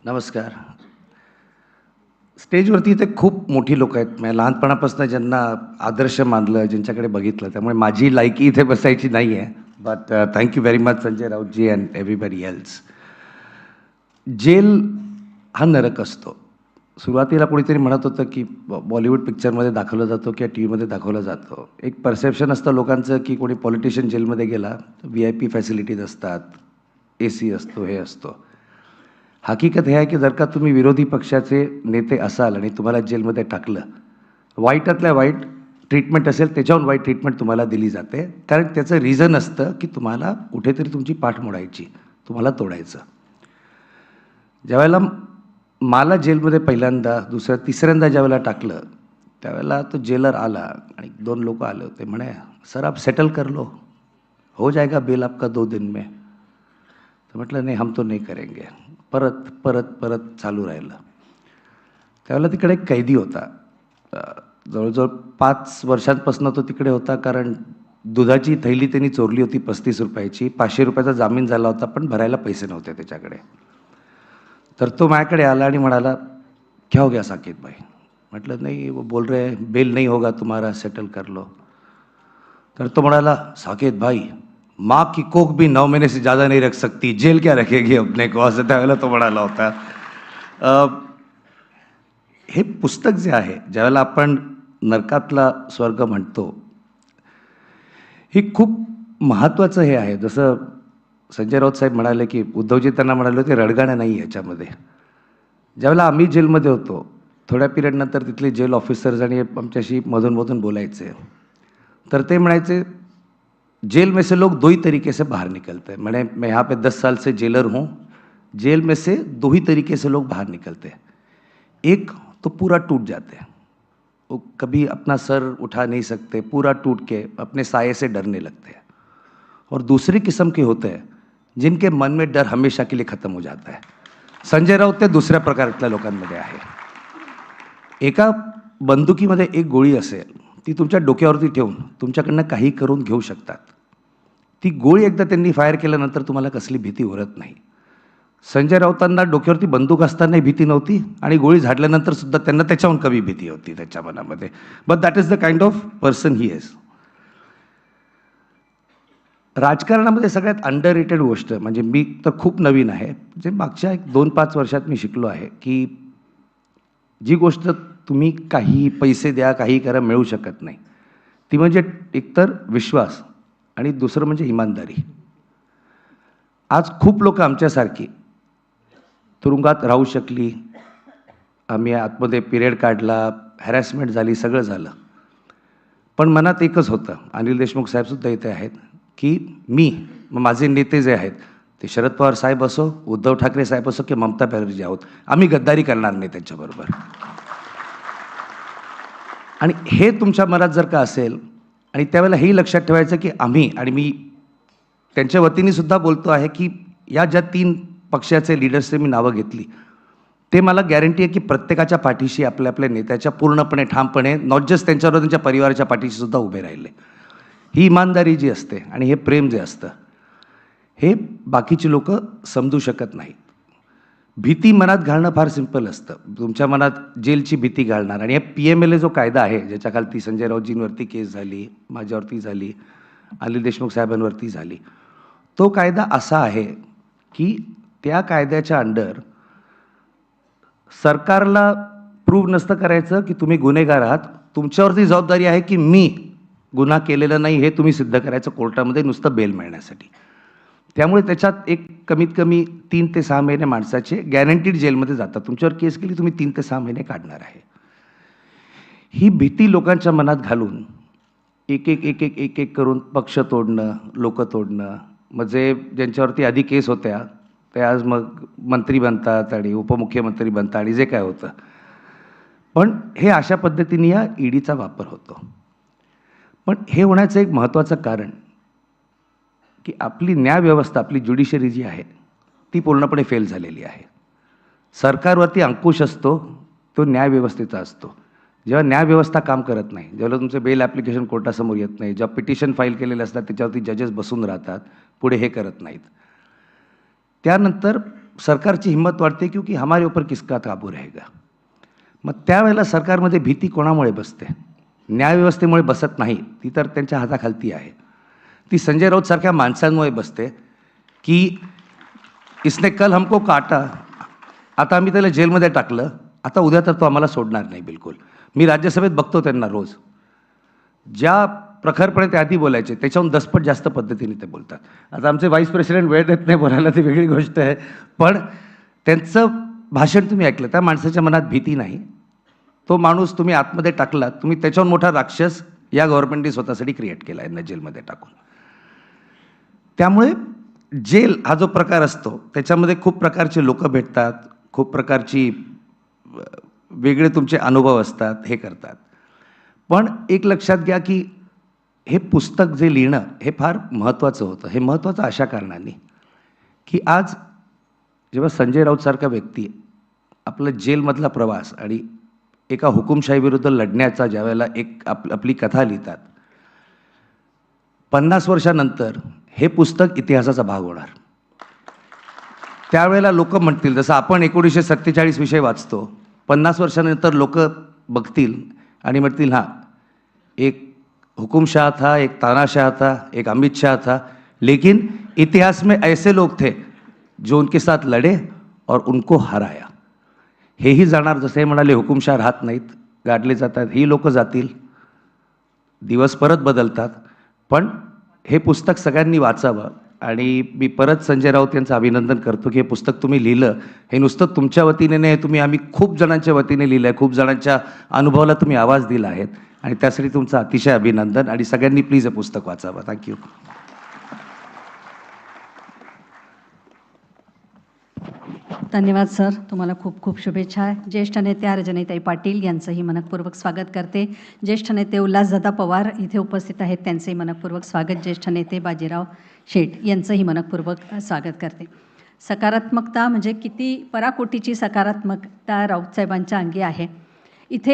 नमस्कार. स्टेजवरती इथे खूप मोठी लोकं आहेत. मी लहानपणापासून ज्यांना आदर्श मानलं, ज्यांच्याकडे बघितलं, त्यामुळे माझी लायकी इथे बसायची नाही आहे. But thank you very much Sanjay Rautji and everybody else. Jail हा नरक असतो. सुरुवातीला कोणीतरी म्हणत होतं, की बॉलिवूड पिक्चरमध्ये दाखवलं जातो किंवा टीव्हीमध्ये दाखवलं जातं. एक परसेप्शन असतं लोकांचं, की कोणी पॉलिटिशियन जेलमध्ये गेला, VIP फॅसिलिटीज असतात, AC असतो, हे असतो. हकीकत हे आहे की जर का तुम्ही विरोधी पक्षाचे नेते असाल आणि तुम्हाला जेलमध्ये टाकलं, वाईटातल्या वाईट ट्रीटमेंट असेल त्याच्याहून वाईट ट्रीटमेंट तुम्हाला दिली जाते. कारण त्याचं रिझन असतं की तुम्हाला कुठेतरी तुमची पाठ मोडायची, तुम्हाला तोडायचं. ज्यावेळेला मला जेलमध्ये पहिल्यांदा, तिसऱ्यांदा ज्यावेळेला टाकलं, त्यावेळेला तो जेलर आला आणि 2 लोकं आले होते. म्हणे, "सर आप सेटल कर लो, हो जाएगा बिल आपका 2 दिन में." तर म्हटलं, "नाही, हम तो नहीं करेंगे." परत परत परत चालू राहिलं. त्यावेळेला तिकडे एक कैदी होता. अ, जवळजवळ 5 वर्षांपासून तो तिकडे होता, कारण दुधाची थैली त्यांनी चोरली होती ₹35ची. ₹500चा जामीन झाला होता, पण भरायला पैसे नव्हते त्याच्याकडे. तर तो माझ्याकडे आला आणि म्हणाला, "क्या हो गया साकेत भाई?" म्हटलं, "नहीं, वो बोल रहे हैं बेल नहीं होगा तुम्हारा, सेटल कर लो." तर तो म्हणाला, "साकेत भाई, माँ की कोख भी 9 महीने से ज़्यादा नहीं रख सकती, जेल क्या रखेगी अपने को?" असं त्यावेळेला तो म्हणाला होता. अ, हे पुस्तक जे आहे, ज्यावेळेला आपण नरकातला स्वर्ग म्हणतो, हे खूप महत्त्वाचं हे आहे. जसं संजय राऊत साहेब म्हणाले, की उद्धवजी त्यांना म्हणाले होते, रडगाणं नाही याच्यामध्ये. ज्यावेळेला आम्ही जेलमध्ये होतो, थोड्या पिरियडनंतर तिथले जेल ऑफिसर्स आणि आमच्याशी मधून-मधून बोलायचे. तर ते म्हणायचे, जेल में से लोग 2 ही तरीके से बाहर निकलते हैं. मैंने मैं यहाँ पे 10 साल से जेलर हूँ. जेल में से 2 ही तरीके से लोग बाहर निकलते हैं. एक तो पूरा टूट जाते हैं. वो कभी अपना सर उठा नहीं सकते, पूरा टूट के अपने साये से डरने लगते हैं. और दूसरी किस्म के होते हैं, जिनके मन में डर हमेशा के लिए खत्म हो जाता है. संजय राऊत ते दुसऱ्या प्रकारच्या लोकांमध्ये आहे. एका बंदुकीमध्ये एक गोळी असेल, ती तुमच्या डोक्यावरती ठेवून तुमच्याकडनं काही करून घेऊ शकतात. ती गोळी एकदा त्यांनी फायर केल्यानंतर तुम्हाला कसली भीती उरत नाही. संजय राऊतांना डोक्यावरती बंदूक असतानाही भीती नव्हती आणि गोळी झाडल्यानंतर सुद्धा त्यांना त्याच्याहून कमी भीती होती त्याच्या मनामध्ये. But that is the kind of person he is. राजकारणामध्ये सगळ्यात अंडररेटेड गोष्ट म्हणजे मी तर खूप नवीन आहे. जे मागच्या 2-5 वर्षात मी शिकलो आहे, की जी गोष्ट तुम्ही काहीही पैसे द्या, काहीही करा, मिळू शकत नाही. ती म्हणजे एकतर विश्वास आणि दुसरं म्हणजे इमानदारी. आज खूप लोकं आमच्यासारखी तुरुंगात राहू शकली. आम्ही आतमध्ये पिरियड काढला, हॅरॅसमेंट झाली, सगळं झालं. पण मनात एकच होतं, अनिल देशमुख साहेबसुद्धा इथे आहेत, की माझे नेते जे आहेत, ते शरद पवार साहेब असो, उद्धव ठाकरे साहेब असो किंवा ममता बॅनर्जी आहोत, आम्ही गद्दारी करणार नाही त्यांच्याबरोबर. आणि हे तुमच्या मनात जर का असेल आणि त्यावेळेला हेही लक्षात ठेवायचं, की मी त्यांच्या वतीने सुद्धा बोलतो आहे, की या ज्या 3 पक्षाचे लीडर्सचे मी नावं घेतली, ते मला गॅरंटी आहे, की प्रत्येकाच्या पाठीशी आपल्या आपल्या नेत्याच्या पूर्णपणे, ठामपणे, नॉट जस्ट त्यांच्याबरोबर त्यांच्या परिवाराच्या पाठीशी सुद्धा उभे राहिले. ही इमानदारी जी असते आणि हे प्रेम जे असतं, हे बाकीची लोकं समजू शकत नाहीत. भीती मनात घालणं फार सिंपल असतं. तुमच्या मनात जेलची भीती घालणार आणि PMLA जो कायदा आहे, ज्याच्या खालती संजय राऊतजींवरती केस झाली, माझ्यावरती झाली, अनिल देशमुख साहेबांवरती झाली. तो कायदा असा आहे, की त्या कायद्याच्या अंडर सरकारला प्रूव्ह नसतं करायचं, की तुम्ही गुन्हेगार आहात. तुमच्यावरती जबाबदारी आहे, की मी गुन्हा केलेला नाही हे तुम्ही सिद्ध करायचं कोर्टामध्ये नुसतं बेल मिळण्यासाठी. त्यामुळे त्याच्यात एक कमीत कमी 3 ते 6 महिने माणसाचे गॅरंटीड जेलमध्ये जातात. तुमच्यावर केस केली तुम्ही 3 ते 6 महिने काढणार आहे. ही भीती लोकांच्या मनात घालून एक करून पक्ष तोडणं, लोकं तोडणं, म्हणजे ज्यांच्यावरती आधी केस होत्या, ते आज मग मंत्री बनतात आणि उपमुख्यमंत्री बनतात आणि जे काय होतं. पण हे अशा पद्धतीने या ईडीचा वापर होतो. पण हे होण्याचं एक महत्त्वाचं कारण, की आपली न्यायव्यवस्था, आपली ज्युडिशरी जी आहे, ती पूर्णपणे फेल झालेली आहे. सरकारवरती अंकुश असतो, तो न्यायव्यवस्थेचा असतो. जेव्हा न्यायव्यवस्था काम करत नाही, जेव्हा तुमचं बेल ॲप्लिकेशन कोर्टासमोर येत नाही, जेव्हा पिटिशन फाईल केलेले असतात त्याच्यावरती जजेस बसून राहतात, पुढे हे करत नाहीत. त्यानंतर सरकारची हिंमत वाढते क्योंकि हमारे ऊपर किसका काबू रहेगा. मग त्यावेळेला सरकारमध्ये भीती कोणामुळे बसते? न्यायव्यवस्थेमुळे बसत नाही, ती तर त्यांच्या हाताखालती आहे. ती संजय राऊत सारख्या माणसांमुळे बसते की इसने कल हमको काटा, आता आम्ही त्याला जेलमध्ये टाकलं, आता उद्या तर तो आम्हाला सोडणार नाही बिलकुल. मी राज्यसभेत बघतो त्यांना रोज. ज्या प्रखरपणे ते आधी बोलायचे त्याच्याहून दसपट जास्त पद्धतीने ते बोलतात. आता आमचे व्हाईस प्रेसिडेंट वेळ देत नाही बोलायला, ती वेगळी गोष्ट आहे. पण त्यांचं भाषण तुम्ही ऐकलं, त्या माणसाच्या मनात भीती नाही. तो माणूस तुम्ही आतमध्ये टाकला, तुम्ही त्याच्याहून मोठा राक्षस या गव्हर्नमेंटने स्वतःसाठी क्रिएट केला यांना जेलमध्ये टाकून. त्यामुळे जेल हा जो प्रकार असतो त्याच्यामध्ये खूप प्रकारचे लोक भेटतात, खूप प्रकारची वेगळे तुमचे अनुभव असतात, हे करतात. पण एक लक्षात घ्या की हे पुस्तक जे लिहिणं हे फार महत्त्वाचं होतं. हे महत्त्वाचं अशा कारणाने की आज जेव्हा संजय राऊतसारखा व्यक्ती आपला जेलमधला प्रवास आणि एका हुकुमशाहीविरुद्ध लढण्याचा ज्यावेळेला एक आपली कथा लिहितात, 50 वर्षानंतर हे पुस्तक इतिहासाचा भाग होणार. त्यावेळेला लोक म्हणतील, जसं आपण 1947 विषय वाचतो, 50 वर्षानंतर लोक बघतील आणि म्हणतील हां, एक हुकुमशाह था, एक तानाशाह था, एक अमित शाह था, लेकिन इतिहास में ऐसे लोग थे जो उनके साथ लढे और उनको हराया. हेही जाणार. जसे म्हणाले हुकुमशाह राहत नाहीत, गाडले जातात, ही लोक जातील, दिवस परत बदलतात. पण हे पुस्तक सगळ्यांनी वाचावं. आणि मी परत संजय राऊत यांचं अभिनंदन करतो की हे पुस्तक तुम्ही लिहिलं. हे नुसतं तुमच्या वतीने नाही, तुम्ही आम्ही खूप जणांच्या वतीने लिहिलं आहे, खूप जणांच्या अनुभवाला तुम्ही आवाज दिला आहे आणि त्यासाठी तुमचं अतिशय अभिनंदन. आणि सगळ्यांनी प्लीज हे पुस्तक वाचावं. थँक्यू. धन्यवाद सर, तुम्हाला खूप खूप शुभेच्छा. ज्येष्ठ नेत्या रजनीताई पाटील यांचंही मनपूर्वक स्वागत करते. ज्येष्ठ नेते उल्हासदादा पवार इथे उपस्थित आहेत, त्यांचंही मनपूर्वक स्वागत. ज्येष्ठ नेते बाजीराव शेठ यांचंही मनपूर्वक स्वागत करते. सकारात्मकता म्हणजे किती पराकोटीची सकारात्मकता राऊतसाहेबांच्या अंगी आहे. इथे